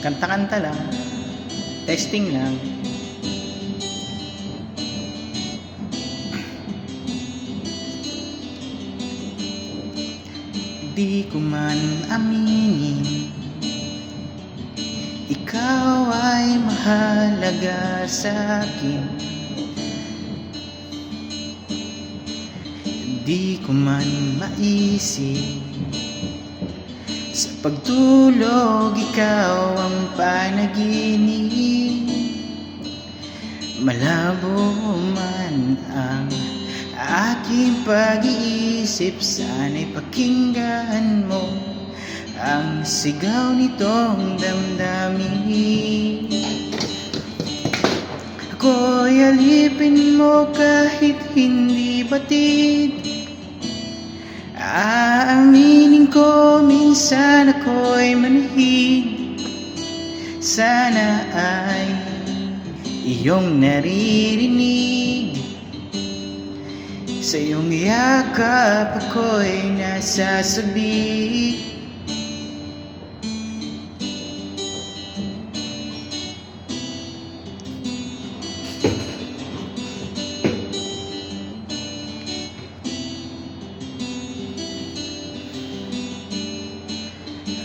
kanta-kanta lang, testing lang. Di ko man aminin, ikaw ay mahalaga sa akin. Di ko man maisip, sa pagtulog ikaw ang panaginip. Malabo man ang aking pag-iisip, sana'y pakinggan mo ang sigaw nitong damdamin. Ako'y alipin mo kahit hindi batid. Aaminin ko minsan ako'y manhid. Sana ay iyong naririnig. Sa iyong yakap ako'y nasasabi.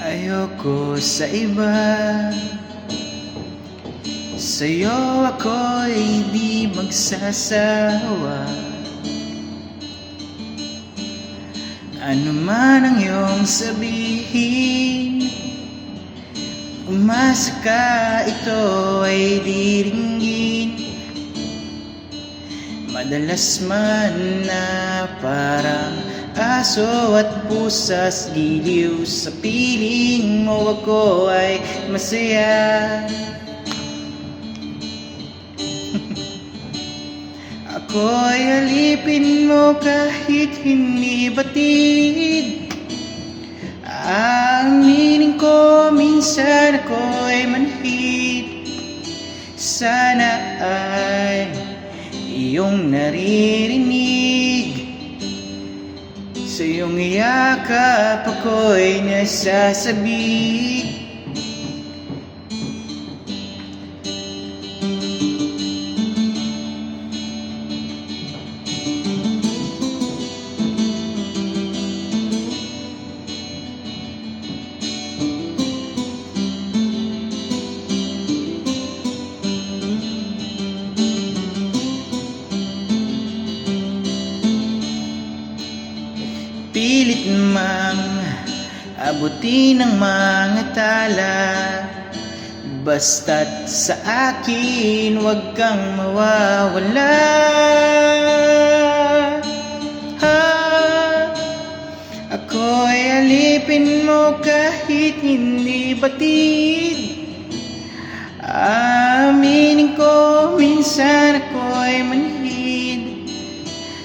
Ayoko sa iba, sa'yo ako'y di magsasawa. Ano man ang iyong sabihin, umasa ka, ito ay diringgin. Madalas man na parang aso at pusas, giliw sa piling mo ako ay masaya. Ako'y alipin mo kahit hindi batid. Aaminin ko minsan ako'y manhid. Sana ay iyong naririnig. Sa iyong yakap ako'y nasasabi. Pilit mang abutin ang mga tala, basta't sa akin huwag kang mawawala. Ako'y alipin mo kahit hindi batid. Aminin ko minsan ako'y manhid.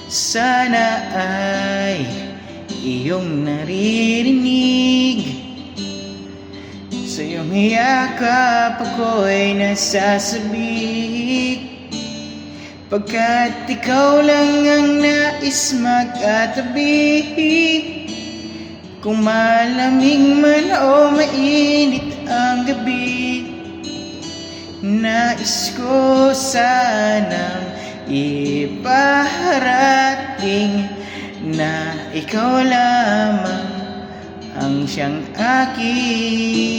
Sana ay iyong naririnig. Sa iyong yakap ako'y nasasabi. Pagkat ikaw lang ang nais magkatabi. Kung malamig man o mainit ang gabi, nais ko sanang ipaharating na ikaw lamang ang siyang akin.